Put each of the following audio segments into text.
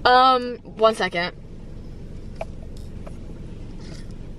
1 second.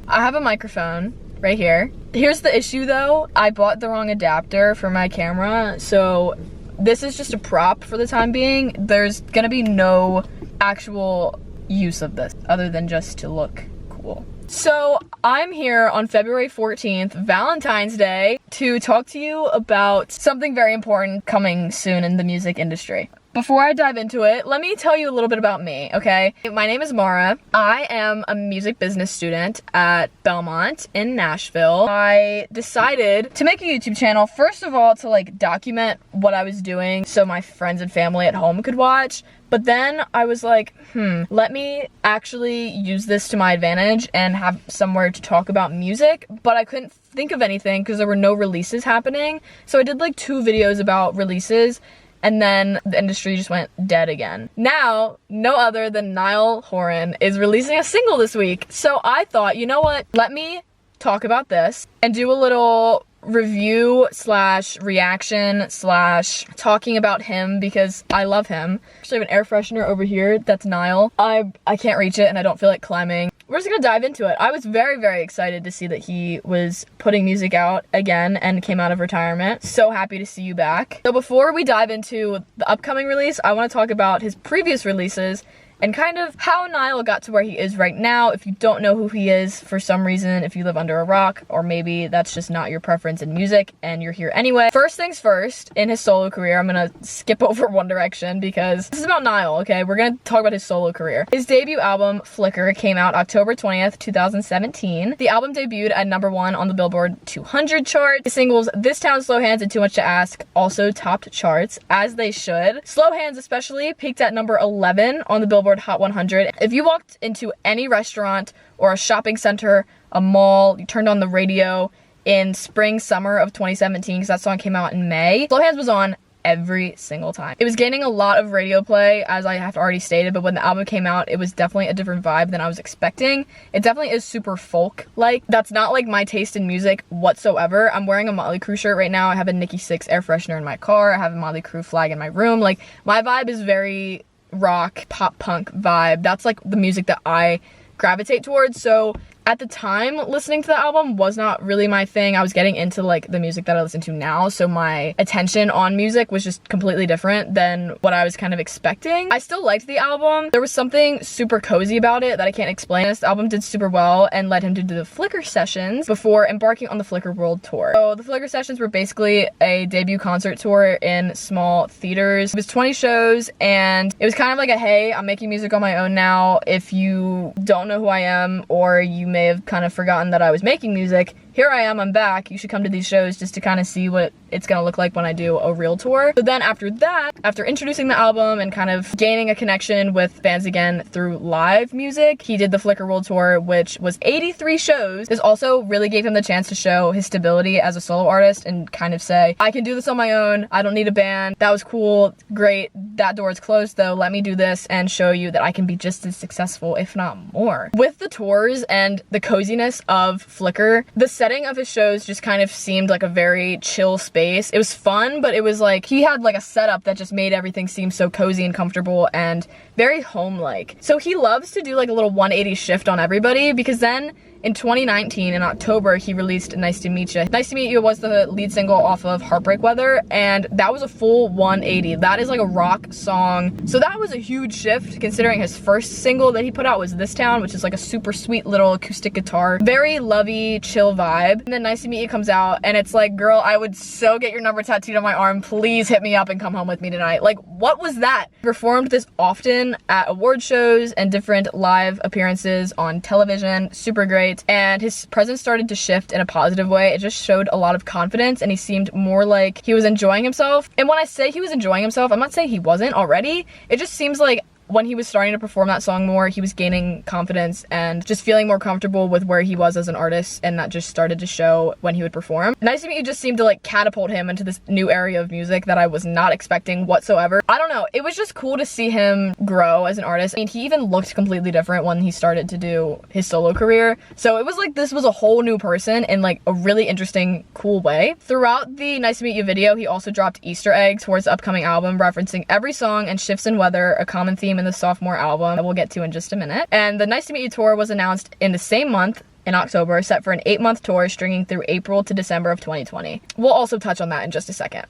I have a microphone right here. Here's the issue though. I bought the wrong adapter for my camera, so this is just a prop for the time being. There's gonna be no actual use of this other than just to look cool. So I'm here on February 14th, Valentine's Day, to talk to you about something very important coming soon in the music industry. Before I dive into it, let me tell you a little bit about me, okay? My name is Maura. I am a music business student at Belmont in Nashville. I decided to make a YouTube channel, first of all, to like document what I was doing so my friends and family at home could watch. But then I was like, let me actually use this to my advantage and have somewhere to talk about music. But I couldn't think of anything because there were no releases happening. So I did like 2 videos about releases, and then the industry just went dead again. Now, no other than Niall Horan is releasing a single this week. So I thought, you know what? Let me talk about this and do a little review / reaction / talking about him because I love him. Actually, I have an air freshener over here. That's Niall. I can't reach it and I don't feel like climbing. We're just gonna dive into it. I was very, very excited to see that he was putting music out again and came out of retirement. So happy to see you back. So before we dive into the upcoming release, I wanna talk about his previous releases and kind of how Niall got to where he is right now. If you don't know who he is for some reason, if you live under a rock, or maybe that's just not your preference in music and you're here anyway. First things first, in his solo career, I'm gonna skip over One Direction because this is about Niall, okay? We're gonna talk about his solo career. His debut album, Flicker, came out October 20th, 2017. The album debuted at #1 on the Billboard 200 chart. The singles This Town, Slow Hands, and Too Much to Ask also topped charts, as they should. Slow Hands especially peaked at number 11 on the Billboard Hot 100. If you walked into any restaurant or a shopping center, a mall, you turned on the radio in spring, summer of 2017, because that song came out in May, Slow Hands was on every single time. It was gaining a lot of radio play, as I have already stated, but when the album came out, it was definitely a different vibe than I was expecting. It definitely is super folk-like. That's not like my taste in music whatsoever. I'm wearing a Motley Crue shirt right now. I have a Nicki Sixx air freshener in my car. I have a Motley Crue flag in my room. Like, my vibe is very rock, pop punk vibe. That's like the music that I gravitate towards. So at the time, listening to the album was not really my thing. I was getting into like the music that I listen to now, so my attention on music was just completely different than what I was kind of expecting. I still liked the album. There was something super cozy about it that I can't explain. This album did super well and led him to do the Flicker sessions before embarking on the Flicker World Tour. So the Flicker sessions were basically a debut concert tour in small theaters. It was 20 shows, and it was kind of like a, hey, I'm making music on my own now. If you don't know who I am, or you may have kind of forgotten that I was making music, here I am, I'm back. You should come to these shows just to kind of see what it's gonna look like when I do a real tour. So then after that, after introducing the album and kind of gaining a connection with fans again through live music, he did the Flicker World Tour, which was 83 shows. This also really gave him the chance to show his stability as a solo artist and kind of say, I can do this on my own, I don't need a band. That was cool, great, that door is closed though, let me do this and show you that I can be just as successful, if not more. With the tours and the coziness of Flicker, the setting of his shows just kind of seemed like a very chill space. It was fun, but it was like he had like a setup that just made everything seem so cozy and comfortable and very home-like. So he loves to do like a little 180 shift on everybody, because then in 2019, in October, he released Nice to Meet You. Nice to Meet You was the lead single off of Heartbreak Weather, and that was a full 180. That is like a rock song. So that was a huge shift, considering his first single that he put out was This Town, which is like a super sweet little acoustic guitar, very lovey, chill vibe. And then Nice to Meet You comes out, and it's like, girl, I would so get your number tattooed on my arm. Please hit me up and come home with me tonight. Like, what was that? He performed this often at award shows and different live appearances on television. Super great. And his presence started to shift in a positive way. It just showed a lot of confidence, and he seemed more like he was enjoying himself. And when I say he was enjoying himself, I'm not saying he wasn't already. It just seems like when he was starting to perform that song more, he was gaining confidence and just feeling more comfortable with where he was as an artist, and that just started to show when he would perform. Nice to Meet You just seemed to like catapult him into this new area of music that I was not expecting whatsoever. I don't know, it was just cool to see him grow as an artist. I mean, he even looked completely different when he started to do his solo career. So it was like this was a whole new person in like a really interesting, cool way. Throughout the Nice to Meet You video, he also dropped Easter eggs towards the upcoming album, referencing every song and shifts in weather, a common theme theme in the sophomore album that we'll get to in just a minute. And the Nice to Meet You tour was announced in the same month, in October, set for an 8-month tour stringing through April to December of 2020. We'll also touch on that in just a second.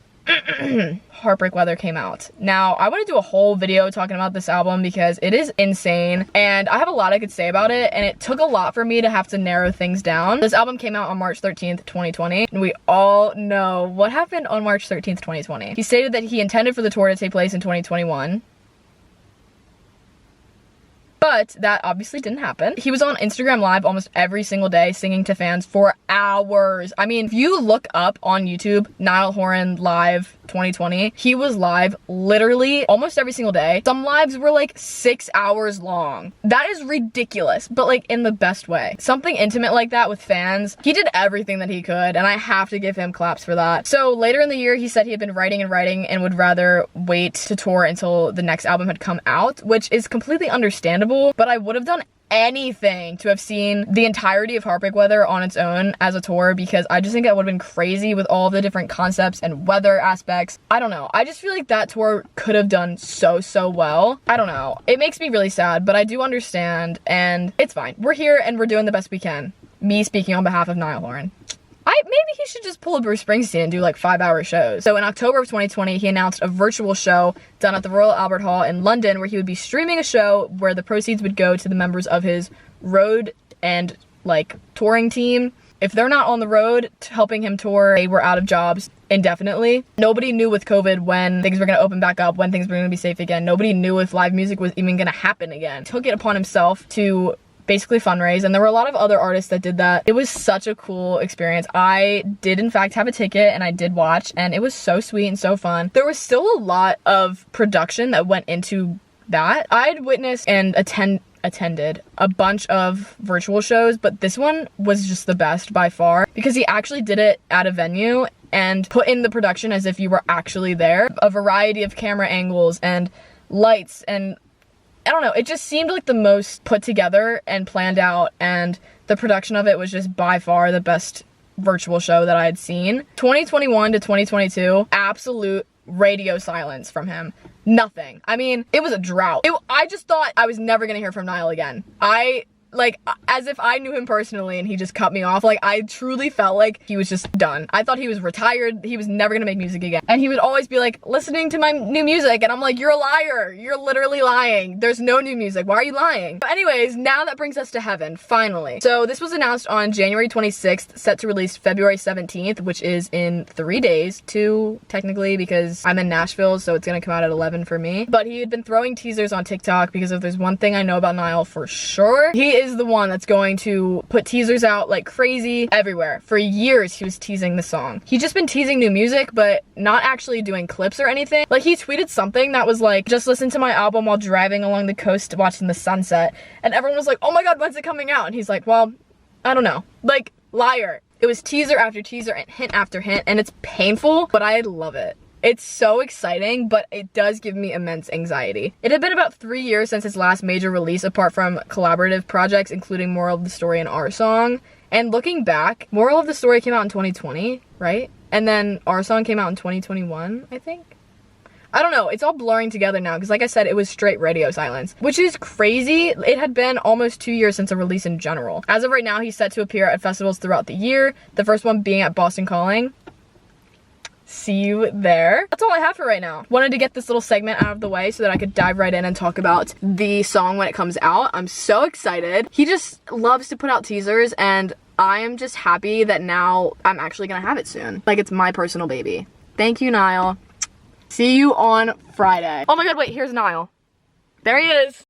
Heartbreak Weather came out. Now, I want to do a whole video talking about this album because it is insane, and I have a lot I could say about it, and it took a lot for me to have to narrow things down. This album came out on March 13th, 2020, and we all know what happened on March 13th, 2020. He stated that he intended for the tour to take place in 2021. But that obviously didn't happen. He was on Instagram Live almost every single day singing to fans for hours. I mean, if you look up on YouTube, Niall Horan Live 2020, he was live literally almost every single day. Some lives were like 6 hours long. That is ridiculous, but like in the best way. Something intimate like that with fans. He did everything that he could, and I have to give him claps for that. So later in the year, he said he had been writing and would rather wait to tour until the next album had come out, which is completely understandable. But I would have done anything to have seen the entirety of Heartbreak Weather on its own as a tour, because I just think that would have been crazy with all the different concepts and weather aspects. I don't know. I just feel like that tour could have done so well. I don't know. It makes me really sad, but I do understand, and it's fine. We're here and we're doing the best we can. Me speaking on behalf of Niall Horan. Maybe he should just pull a Bruce Springsteen and do like 5-hour shows. So in October of 2020, he announced a virtual show done at the Royal Albert Hall in London where he would be streaming a show where the proceeds would go to the members of his road and like touring team. If they're not on the road helping him tour, they were out of jobs indefinitely. Nobody knew with COVID when things were going to open back up, when things were going to be safe again. Nobody knew if live music was even going to happen again. He took it upon himself to basically fundraise, and there were a lot of other artists that did that. It was such a cool experience. I did in fact have a ticket and I did watch, and it was so sweet and so fun. There was still a lot of production that went into that. I'd witnessed and attended a bunch of virtual shows, but this one was just the best by far because he actually did it at a venue and put in the production as if you were actually there. A variety of camera angles and lights, and I don't know, it just seemed like the most put together and planned out, and the production of it was just by far the best virtual show that I had seen. 2021 to 2022, absolute radio silence from him. Nothing. I mean, it was a drought. I just thought I was never gonna hear from Niall again. Like, as if I knew him personally and he just cut me off. Like, I truly felt like he was just done. I thought he was retired. He was never gonna make music again. And he would always be like, listening to my new music. And I'm like, you're a liar. You're literally lying. There's no new music. Why are you lying? But anyways, now that brings us to Heaven, finally. So this was announced on January 26th, set to release February 17th, which is in 3 days, 2 technically, because I'm in Nashville, so it's gonna come out at 11 for me. But he had been throwing teasers on TikTok because if there's one thing I know about Niall for sure, he is the one that's going to put teasers out like crazy everywhere. For years he was teasing the song. He's just been teasing new music, but not actually doing clips or anything. Like, he tweeted something that was like, just listen to my album while driving along the coast watching the sunset, and everyone was like, oh my god, when's it coming out? And he's like, well, I don't know. Like, liar. It was teaser after teaser and hint after hint, and it's painful, but I love it. It's so exciting, but it does give me immense anxiety. It had been about 3 years since his last major release, apart from collaborative projects, including Moral of the Story and Our Song. And looking back, Moral of the Story came out in 2020, right? And then Our Song came out in 2021, I think? I don't know, it's all blurring together now, because like I said, it was straight radio silence, which is crazy. It had been almost 2 years since a release in general. As of right now, he's set to appear at festivals throughout the year, the first one being at Boston Calling. See you there. That's all I have for right now. Wanted to get this little segment out of the way so that I could dive right in and talk about the song when it comes out. I'm so excited. He just loves to put out teasers, and I am just happy that now I'm actually gonna have it soon. Like, it's my personal baby. Thank you, Niall. See you on Friday. Oh my god, wait, here's Niall. There he is.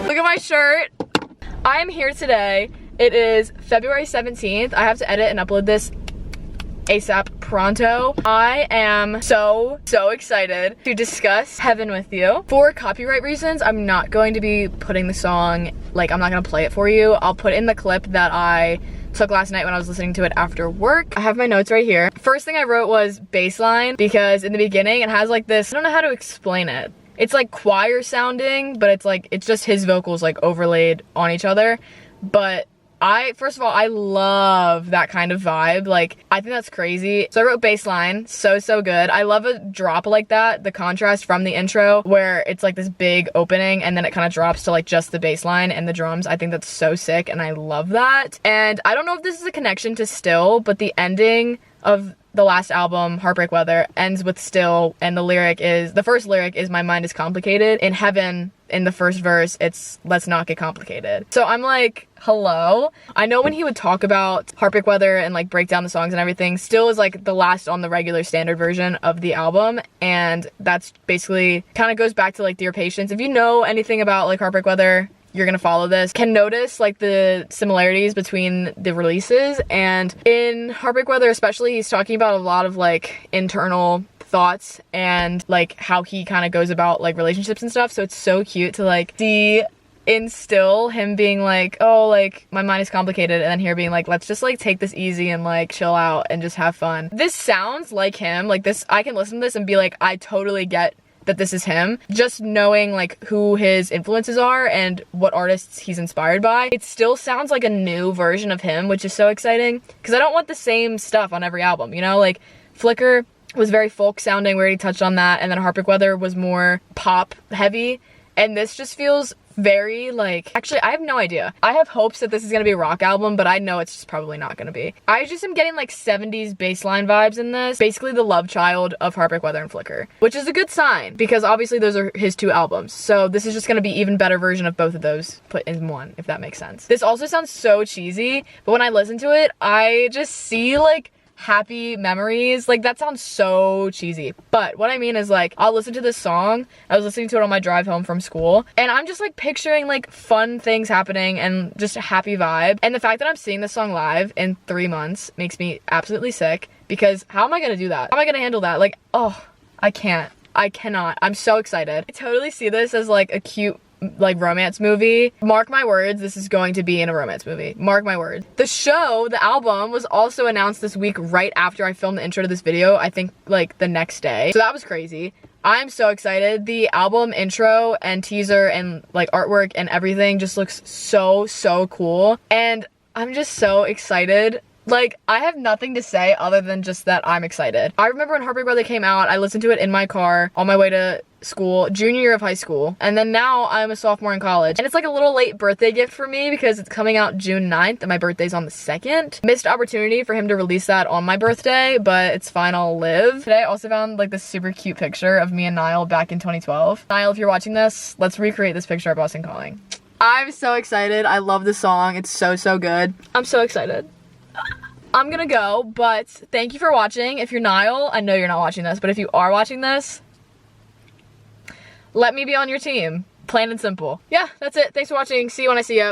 Look at my shirt. I am here today. It is February 17th. I have to edit and upload this ASAP pronto. I am so excited to discuss Heaven with you. For copyright reasons, I'm not going to be putting the song, like, I'm not gonna play it for you. I'll put in the clip that I took last night when I was listening to it after work. I have my notes right here. First thing I wrote was baseline, because in the beginning it has like this, I don't know how to explain it. It's like choir sounding, but it's just his vocals like overlaid on each other. But first of all, I love that kind of vibe. Like, I think that's crazy. So I wrote bassline, so good. I love a drop like that, the contrast from the intro where it's like this big opening and then it kind of drops to like just the bassline and the drums. I think that's so sick and I love that. And I don't know if this is a connection to Still, but the ending of the last album, Heartbreak Weather, ends with Still, and the first lyric is "My mind is complicated." In Heaven, in the first verse, it's "Let's not get complicated." So I'm like, hello? I know when he would talk about Heartbreak Weather and like break down the songs and everything, Still is like the last on the regular standard version of the album, and that's basically kind of goes back to like Dear Patience. If you know anything about like Heartbreak Weather, you're gonna follow this, can notice like the similarities between the releases. And in Heartbreak Weather especially, he's talking about a lot of like internal thoughts and like how he kind of goes about like relationships and stuff. So it's so cute to like see in Still him being like, oh, like my mind is complicated, and then here being like, let's just like take this easy and like chill out and just have fun. This sounds like him. Like this, I can listen to this and be like, I totally get that this is him, just knowing like who his influences are and what artists he's inspired by. It still sounds like a new version of him, which is so exciting because I don't want the same stuff on every album, you know? Like Flicker was very folk sounding, we already touched on that, and then Heartbreak Weather was more pop heavy, and this just feels very like, actually I have no idea. I have hopes that this is gonna be a rock album, but I know it's just probably not gonna be. I just am getting like 70s bassline vibes in this. Basically the love child of Heartbreak Weather and Flicker, which is a good sign because obviously those are his two albums. So this is just gonna be even better version of both of those put in one, if that makes sense. This also sounds so cheesy, but when I listen to it, I just see like happy memories. Like that sounds so cheesy, but what I mean is like I'll listen to this song, I was listening to it on my drive home from school, and I'm just like picturing like fun things happening and just a happy vibe. And the fact that I'm seeing this song live in 3 months makes me absolutely sick, because how am I gonna do that? How am I gonna handle that? Like, oh, I cannot. I'm so excited. I totally see this as like a cute like romance movie. Mark my words, this is going to be in a romance movie. Mark my words. The show, the album, was also announced this week right after I filmed the intro to this video. I think like the next day. So that was crazy. I'm so excited. The album intro and teaser and like artwork and everything just looks so cool. And I'm just so excited. Like, I have nothing to say other than just that I'm excited. I remember when Heartbreak Weather came out, I listened to it in my car on my way to school, junior year of high school, and then now I'm a sophomore in college. And it's like a little late birthday gift for me because it's coming out June 9th and my birthday's on the 2nd. Missed opportunity for him to release that on my birthday, but it's fine, I'll live. Today I also found like this super cute picture of me and Niall back in 2012. Niall, if you're watching this, let's recreate this picture at Boston Calling. I'm so excited. I love this song. It's so good. I'm so excited. I'm gonna go, but thank you for watching. If you're Niall, I know you're not watching this, but if you are watching this, let me be on your team. Plain and simple. Yeah, that's it. Thanks for watching. See you when I see you.